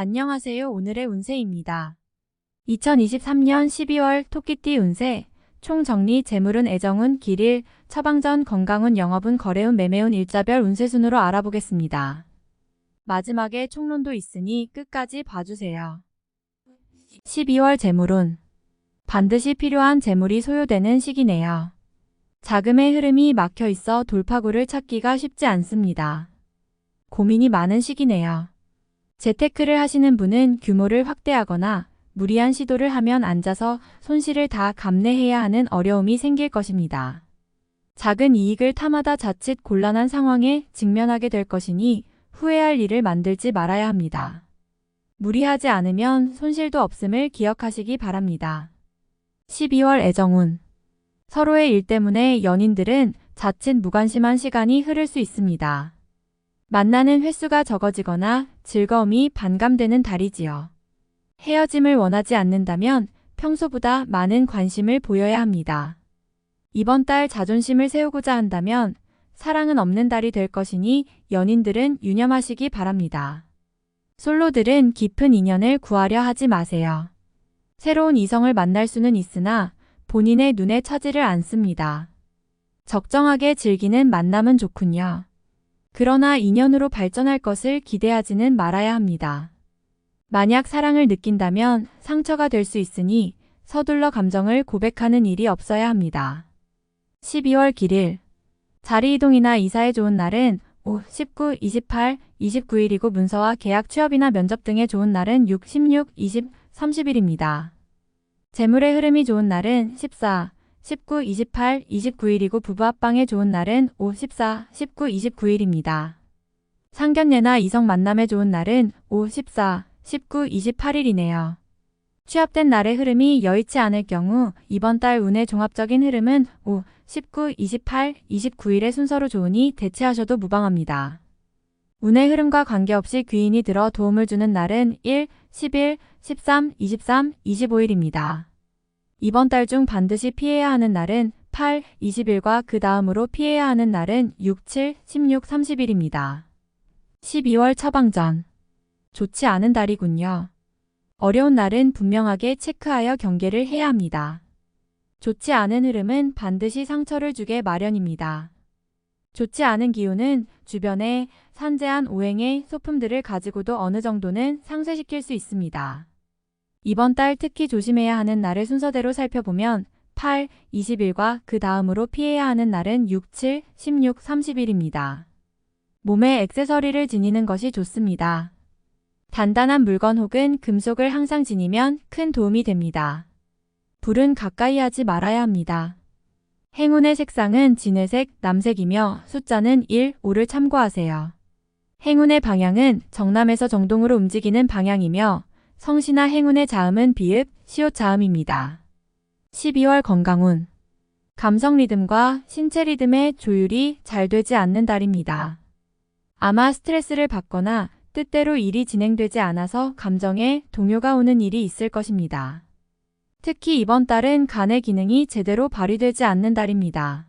안녕하세요. 오늘의 운세입니다. 2023년 12월 토끼띠 운세, 총정리 재물운 애정운 길일, 처방전 건강운 영업운 거래운 매매운 일자별 운세 순으로 알아보겠습니다. 마지막에 총론도 있으니 끝까지 봐주세요. 12월 재물운. 반드시 필요한 재물이 소요되는 시기네요. 자금의 흐름이 막혀 있어 돌파구를 찾기가 쉽지 않습니다. 고민이 많은 시기네요. 재테크를 하시는 분은 규모를 확대하거나 무리한 시도를 하면 앉아서 손실을 다 감내해야 하는 어려움이 생길 것입니다. 작은 이익을 탐하다 자칫 곤란한 상황에 직면하게 될 것이니 후회할 일을 만들지 말아야 합니다. 무리하지 않으면 손실도 없음을 기억하시기 바랍니다. 12월 애정운. 서로의 일 때문에 연인들은 자칫 무관심한 시간이 흐를 수 있습니다. 만나는 횟수가 적어지거나 즐거움이 반감되는 달이지요. 헤어짐을 원하지 않는다면 평소보다 많은 관심을 보여야 합니다. 이번 달 자존심을 세우고자 한다면 사랑은 없는 달이 될 것이니 연인들은 유념하시기 바랍니다. 솔로들은 깊은 인연을 구하려 하지 마세요. 새로운 이성을 만날 수는 있으나 본인의 눈에 차지를 않습니다. 적정하게 즐기는 만남은 좋군요. 그러나 인연으로 발전할 것을 기대하지는 말아야 합니다. 만약 사랑을 느낀다면 상처가 될 수 있으니 서둘러 감정을 고백하는 일이 없어야 합니다. 12월 길일. 자리 이동이나 이사에 좋은 날은 5, 19, 28, 29일이고 문서와 계약 취업이나 면접 등에 좋은 날은 6, 16, 20, 30일입니다. 재물의 흐름이 좋은 날은 14, 19, 28, 29일이고 부부 합방에 좋은 날은 5, 14, 19, 29일입니다. 상견례나 이성 만남에 좋은 날은 5, 14, 19, 28일이네요. 취업된 날의 흐름이 여의치 않을 경우 이번 달 운의 종합적인 흐름은 5, 19, 28, 29일의 순서로 좋으니 대체하셔도 무방합니다. 운의 흐름과 관계없이 귀인이 들어 도움을 주는 날은 1, 11, 13, 23, 25일입니다. 이번 달 중 반드시 피해야 하는 날은 8, 20일과 그 다음으로 피해야 하는 날은 6, 7, 16, 30일입니다. 12월 처방전. 좋지 않은 달이군요. 어려운 날은 분명하게 체크하여 경계를 해야 합니다. 좋지 않은 흐름은 반드시 상처를 주게 마련입니다. 좋지 않은 기운은 주변에 산재한 오행의 소품들을 가지고도 어느 정도는 상쇄시킬 수 있습니다. 이번 달 특히 조심해야 하는 날을 순서대로 살펴보면 8, 20일과 그 다음으로 피해야 하는 날은 6, 7, 16, 30일입니다. 몸에 액세서리를 지니는 것이 좋습니다. 단단한 물건 혹은 금속을 항상 지니면 큰 도움이 됩니다. 불은 가까이 하지 말아야 합니다. 행운의 색상은 진회색, 남색이며 숫자는 1, 5를 참고하세요. 행운의 방향은 정남에서 정동으로 움직이는 방향이며 성시나 행운의 자음은 비읍, 시옷 자음입니다. 12월 건강운. 감성 리듬과 신체 리듬의 조율이 잘 되지 않는 달입니다. 아마 스트레스를 받거나 뜻대로 일이 진행되지 않아서 감정에 동요가 오는 일이 있을 것입니다. 특히 이번 달은 간의 기능이 제대로 발휘되지 않는 달입니다.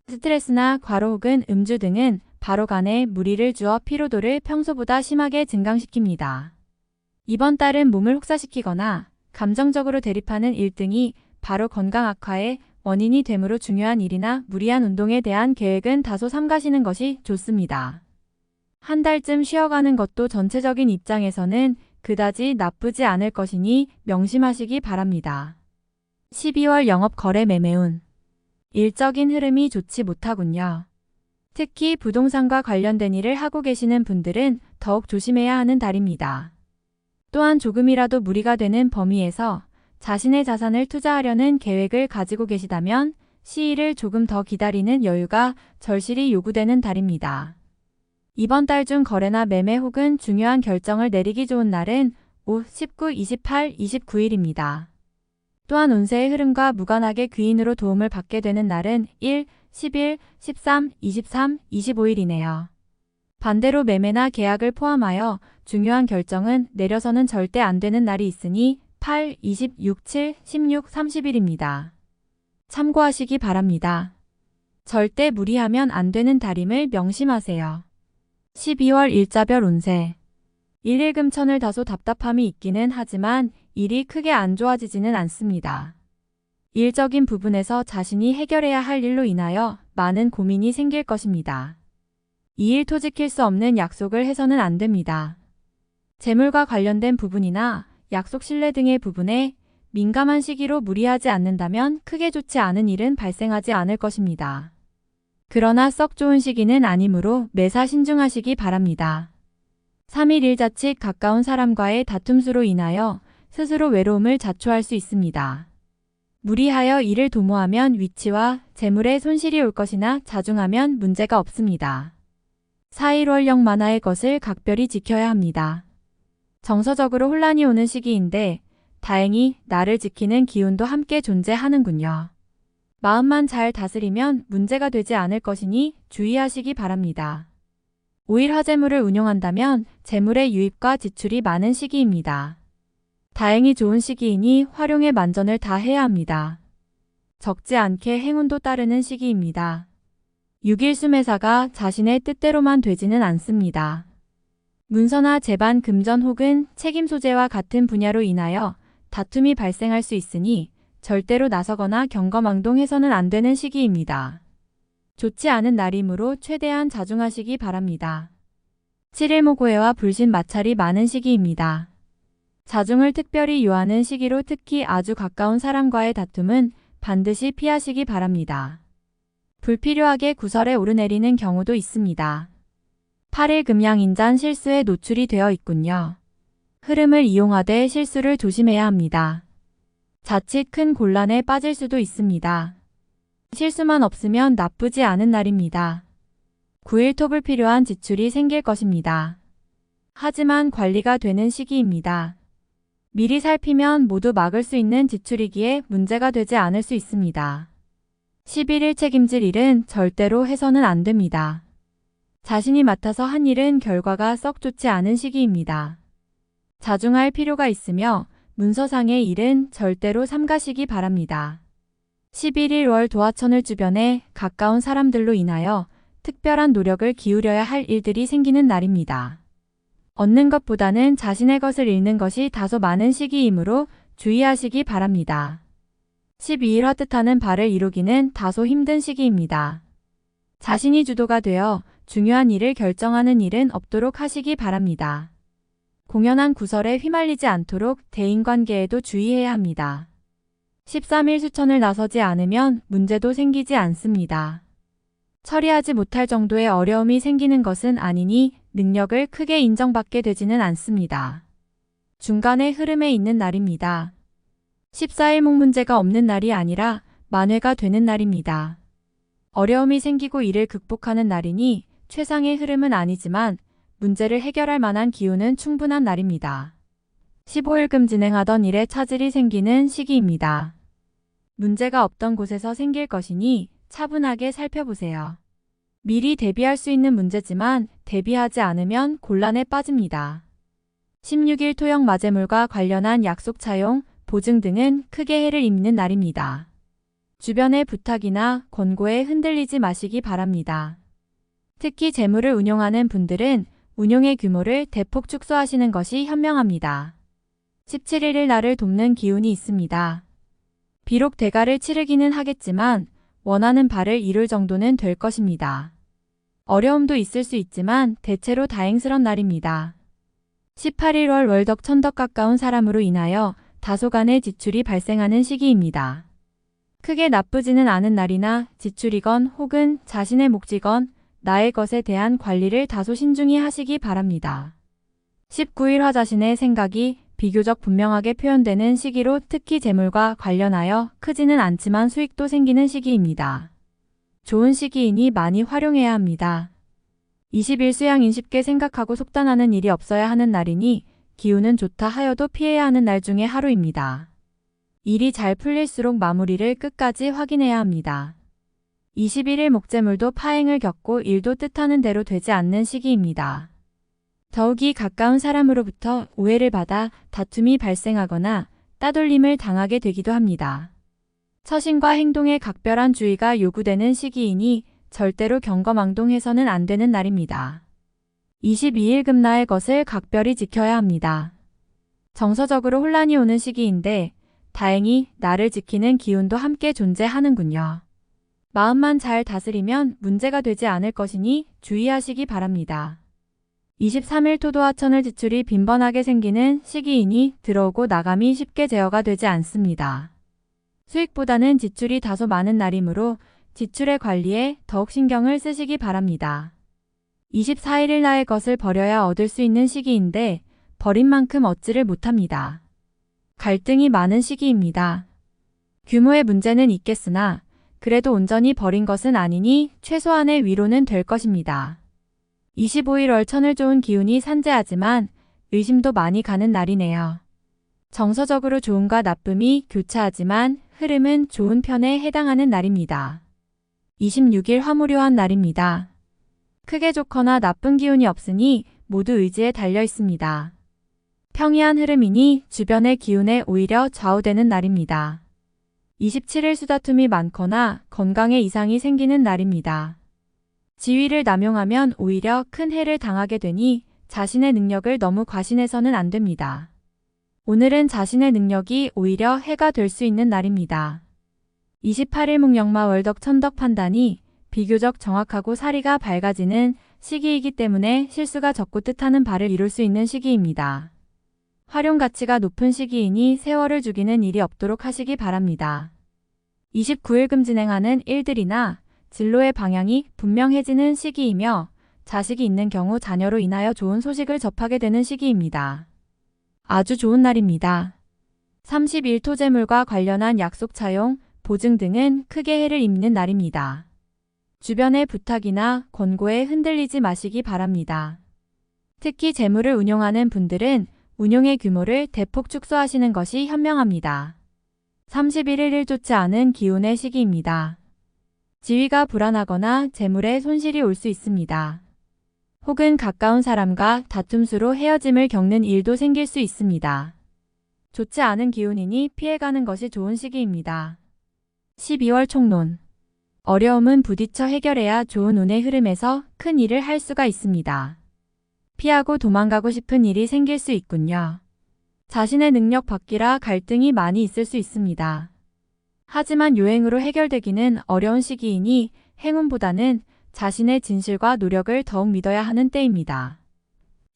스트레스나 과로 혹은 음주 등은 바로 간에 무리를 주어 피로도를 평소보다 심하게 증강시킵니다. 이번 달은 몸을 혹사시키거나 감정적으로 대립하는 일 등이 바로 건강 악화의 원인이 되므로 중요한 일이나 무리한 운동에 대한 계획은 다소 삼가시는 것이 좋습니다. 한 달쯤 쉬어가는 것도 전체적인 입장에서는 그다지 나쁘지 않을 것이니 명심하시기 바랍니다. 12월 영업 거래 매매운. 일적인 흐름이 좋지 못하군요. 특히 부동산과 관련된 일을 하고 계시는 분들은 더욱 조심해야 하는 달입니다. 또한 조금이라도 무리가 되는 범위에서 자신의 자산을 투자하려는 계획을 가지고 계시다면 시일을 조금 더 기다리는 여유가 절실히 요구되는 달입니다. 이번 달 중 거래나 매매 혹은 중요한 결정을 내리기 좋은 날은 5, 19, 28, 29일입니다. 또한 운세의 흐름과 무관하게 귀인으로 도움을 받게 되는 날은 1, 11, 13, 23, 25일이네요. 반대로 매매나 계약을 포함하여 중요한 결정은 내려서는 절대 안 되는 날이 있으니 8, 26, 7, 16, 30일입니다. 참고하시기 바랍니다. 절대 무리하면 안 되는 달임을 명심하세요. 12월 일자별 운세. 일일금천을 다소 답답함이 있기는 하지만 일이 크게 안 좋아지지는 않습니다. 일적인 부분에서 자신이 해결해야 할 일로 인하여 많은 고민이 생길 것입니다. 이 일 토지킬 수 없는 약속을 해서는 안 됩니다. 재물과 관련된 부분이나 약속 신뢰 등의 부분에 민감한 시기로 무리하지 않는다면 크게 좋지 않은 일은 발생하지 않을 것입니다. 그러나 썩 좋은 시기는 아니므로 매사 신중하시기 바랍니다. 3일 일자칫 가까운 사람과의 다툼수로 인하여 스스로 외로움을 자초할 수 있습니다. 무리하여 일을 도모하면 위치와 재물에 손실이 올 것이나 자중하면 문제가 없습니다. 4일 월령 만화의 것을 각별히 지켜야 합니다. 정서적으로 혼란이 오는 시기인데 다행히 나를 지키는 기운도 함께 존재하는군요. 마음만 잘 다스리면 문제가 되지 않을 것이니 주의하시기 바랍니다. 5일 화재물을 운용한다면 재물의 유입과 지출이 많은 시기입니다. 다행히 좋은 시기이니 활용에 만전을 다해야 합니다. 적지 않게 행운도 따르는 시기입니다. 6일 수매사가 자신의 뜻대로만 되지는 않습니다. 문서나 재반 금전 혹은 책임 소재와 같은 분야로 인하여 다툼이 발생할 수 있으니 절대로 나서거나 경거망동해서는 안 되는 시기입니다. 좋지 않은 날이므로 최대한 자중하시기 바랍니다. 7일 모고해와 불신 마찰이 많은 시기입니다. 자중을 특별히 요하는 시기로 특히 아주 가까운 사람과의 다툼은 반드시 피하시기 바랍니다. 불필요하게 구설에 오르내리는 경우도 있습니다. 8일 금양인잔 실수에 노출이 되어 있군요. 흐름을 이용하되 실수를 조심해야 합니다. 자칫 큰 곤란에 빠질 수도 있습니다. 실수만 없으면 나쁘지 않은 날입니다. 9일 톱을 필요한 지출이 생길 것입니다. 하지만 관리가 되는 시기입니다. 미리 살피면 모두 막을 수 있는 지출이기에 문제가 되지 않을 수 있습니다. 11일 책임질 일은 절대로 해서는 안 됩니다. 자신이 맡아서 한 일은 결과가 썩 좋지 않은 시기입니다. 자중할 필요가 있으며 문서상의 일은 절대로 삼가시기 바랍니다. 11일 월 도화천을 주변에 가까운 사람들로 인하여 특별한 노력을 기울여야 할 일들이 생기는 날입니다. 얻는 것보다는 자신의 것을 잃는 것이 다소 많은 시기이므로 주의하시기 바랍니다. 12일 헛뜻하는 바를 이루기는 다소 힘든 시기입니다. 자신이 주도가 되어 중요한 일을 결정하는 일은 없도록 하시기 바랍니다. 공연한 구설에 휘말리지 않도록 대인관계에도 주의해야 합니다. 13일 수천을 나서지 않으면 문제도 생기지 않습니다. 처리하지 못할 정도의 어려움이 생기는 것은 아니니 능력을 크게 인정받게 되지는 않습니다. 중간의 흐름에 있는 날입니다. 14일 목 문제가 없는 날이 아니라 만회가 되는 날입니다. 어려움이 생기고 이를 극복하는 날이니 최상의 흐름은 아니지만 문제를 해결할 만한 기운은 충분한 날입니다. 15일금 진행하던 일에 차질이 생기는 시기입니다. 문제가 없던 곳에서 생길 것이니 차분하게 살펴보세요. 미리 대비할 수 있는 문제지만 대비하지 않으면 곤란에 빠집니다. 16일 토역 마제물과 관련한 약속 차용, 보증 등은 크게 해를 입는 날입니다. 주변의 부탁이나 권고에 흔들리지 마시기 바랍니다. 특히 재물을 운용하는 분들은 운용의 규모를 대폭 축소하시는 것이 현명합니다. 17일 나를 돕는 기운이 있습니다. 비록 대가를 치르기는 하겠지만 원하는 바를 이룰 정도는 될 것입니다. 어려움도 있을 수 있지만 대체로 다행스런 날입니다. 18일 월 월덕 천덕 가까운 사람으로 인하여 다소간의 지출이 발생하는 시기입니다. 크게 나쁘지는 않은 날이나 지출이건 혹은 자신의 몫이건 나의 것에 대한 관리를 다소 신중히 하시기 바랍니다. 19일 화 자신의 생각이 비교적 분명하게 표현되는 시기로 특히 재물과 관련하여 크지는 않지만 수익도 생기는 시기입니다. 좋은 시기이니 많이 활용해야 합니다. 20일 수양인 쉽게 생각하고 속단하는 일이 없어야 하는 날이니 기운은 좋다 하여도 피해야 하는 날 중에 하루입니다. 일이 잘 풀릴수록 마무리를 끝까지 확인해야 합니다. 21일 목재물도 파행을 겪고 일도 뜻하는 대로 되지 않는 시기입니다. 더욱이 가까운 사람으로부터 오해를 받아 다툼이 발생하거나 따돌림을 당하게 되기도 합니다. 처신과 행동에 각별한 주의가 요구되는 시기이니 절대로 경거망동해서는 안 되는 날입니다. 22일 금나의 것을 각별히 지켜야 합니다. 정서적으로 혼란이 오는 시기인데 다행히 나를 지키는 기운도 함께 존재하는군요. 마음만 잘 다스리면 문제가 되지 않을 것이니 주의하시기 바랍니다. 23일 토도하천을 지출이 빈번하게 생기는 시기이니 들어오고 나감이 쉽게 제어가 되지 않습니다. 수익보다는 지출이 다소 많은 날이므로 지출의 관리에 더욱 신경을 쓰시기 바랍니다. 24일일 나의 것을 버려야 얻을 수 있는 시기인데 버린 만큼 얻지를 못합니다. 갈등이 많은 시기입니다. 규모의 문제는 있겠으나 그래도 온전히 버린 것은 아니니 최소한의 위로는 될 것입니다. 25일 월천을 좋은 기운이 산재하지만 의심도 많이 가는 날이네요. 정서적으로 좋음과 나쁨이 교차하지만 흐름은 좋은 편에 해당하는 날입니다. 26일 화무료한 날입니다. 크게 좋거나 나쁜 기운이 없으니 모두 의지에 달려 있습니다. 평이한 흐름이니 주변의 기운에 오히려 좌우되는 날입니다. 27일 수다툼이 많거나 건강에 이상이 생기는 날입니다. 지위를 남용하면 오히려 큰 해를 당하게 되니 자신의 능력을 너무 과신해서는 안 됩니다. 오늘은 자신의 능력이 오히려 해가 될 수 있는 날입니다. 28일 묵령마 월덕 천덕 판단이 비교적 정확하고 사리가 밝아지는 시기이기 때문에 실수가 적고 뜻하는 바를 이룰 수 있는 시기입니다. 활용 가치가 높은 시기이니 세월을 죽이는 일이 없도록 하시기 바랍니다. 29일금 진행하는 일들이나 진로의 방향이 분명해지는 시기이며 자식이 있는 경우 자녀로 인하여 좋은 소식을 접하게 되는 시기입니다. 아주 좋은 날입니다. 30일 토재물과 관련한 약속 차용, 보증 등은 크게 해를 입는 날입니다. 주변의 부탁이나 권고에 흔들리지 마시기 바랍니다. 특히 재물을 운용하는 분들은 운용의 규모를 대폭 축소하시는 것이 현명합니다. 31일 좋지 않은 기운의 시기입니다. 지위가 불안하거나 재물에 손실이 올 수 있습니다. 혹은 가까운 사람과 다툼수로 헤어짐을 겪는 일도 생길 수 있습니다. 좋지 않은 기운이니 피해가는 것이 좋은 시기입니다. 12월 총론. 어려움은 부딪혀 해결해야 좋은 운의 흐름에서 큰 일을 할 수가 있습니다. 피하고 도망가고 싶은 일이 생길 수 있군요. 자신의 능력 밖이라 갈등이 많이 있을 수 있습니다. 하지만 요행으로 해결되기는 어려운 시기이니 행운보다는 자신의 진실과 노력을 더욱 믿어야 하는 때입니다.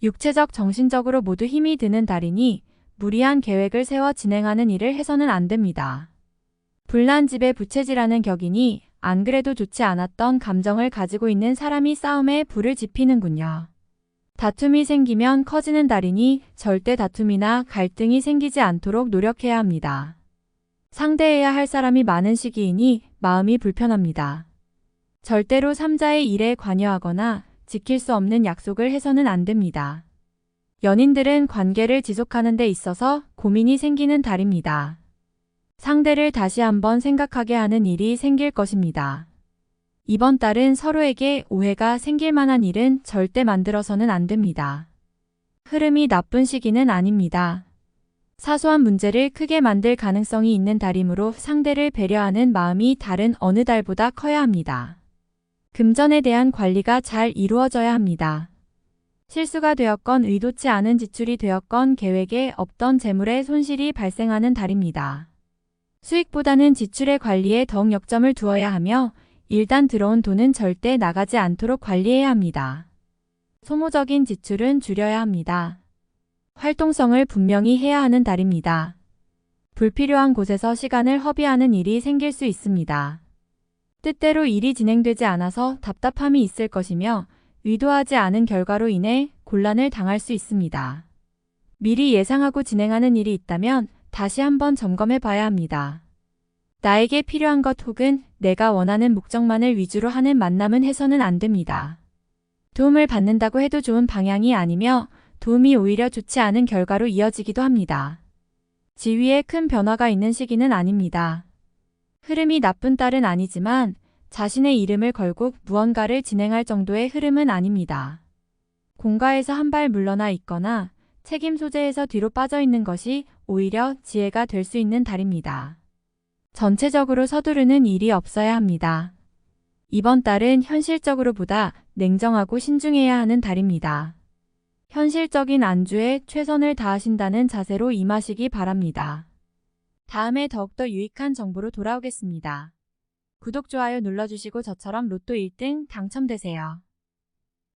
육체적, 정신적으로 모두 힘이 드는 달이니 무리한 계획을 세워 진행하는 일을 해서는 안 됩니다. 불난집에 부채질하는 격이니 안 그래도 좋지 않았던 감정을 가지고 있는 사람이 싸움에 불을 지피는군요. 다툼이 생기면 커지는 달이니 절대 다툼이나 갈등이 생기지 않도록 노력해야 합니다. 상대해야 할 사람이 많은 시기이니 마음이 불편합니다. 절대로 삼자의 일에 관여하거나 지킬 수 없는 약속을 해서는 안 됩니다. 연인들은 관계를 지속하는 데 있어서 고민이 생기는 달입니다. 상대를 다시 한번 생각하게 하는 일이 생길 것입니다. 이번 달은 서로에게 오해가 생길 만한 일은 절대 만들어서는 안 됩니다. 흐름이 나쁜 시기는 아닙니다. 사소한 문제를 크게 만들 가능성이 있는 달이므로 상대를 배려하는 마음이 다른 어느 달보다 커야 합니다. 금전에 대한 관리가 잘 이루어져야 합니다. 실수가 되었건 의도치 않은 지출이 되었건 계획에 없던 재물의 손실이 발생하는 달입니다. 수익보다는 지출의 관리에 더욱 역점을 두어야 하며 일단 들어온 돈은 절대 나가지 않도록 관리해야 합니다. 소모적인 지출은 줄여야 합니다. 활동성을 분명히 해야 하는 달입니다. 불필요한 곳에서 시간을 허비하는 일이 생길 수 있습니다. 뜻대로 일이 진행되지 않아서 답답함이 있을 것이며 의도하지 않은 결과로 인해 곤란을 당할 수 있습니다. 미리 예상하고 진행하는 일이 있다면 다시 한번 점검해 봐야 합니다. 나에게 필요한 것 혹은 내가 원하는 목적만을 위주로 하는 만남은 해서는 안 됩니다. 도움을 받는다고 해도 좋은 방향이 아니며 도움이 오히려 좋지 않은 결과로 이어지기도 합니다. 지위에 큰 변화가 있는 시기는 아닙니다. 흐름이 나쁜 달은 아니지만 자신의 이름을 걸고 무언가를 진행할 정도의 흐름은 아닙니다. 공가에서 한 발 물러나 있거나 책임 소재에서 뒤로 빠져 있는 것이 오히려 지혜가 될 수 있는 달입니다. 전체적으로 서두르는 일이 없어야 합니다. 이번 달은 현실적으로보다 냉정하고 신중해야 하는 달입니다. 현실적인 안주에 최선을 다하신다는 자세로 임하시기 바랍니다. 다음에 더욱더 유익한 정보로 돌아오겠습니다. 구독, 좋아요 눌러주시고 저처럼 로또 1등 당첨되세요.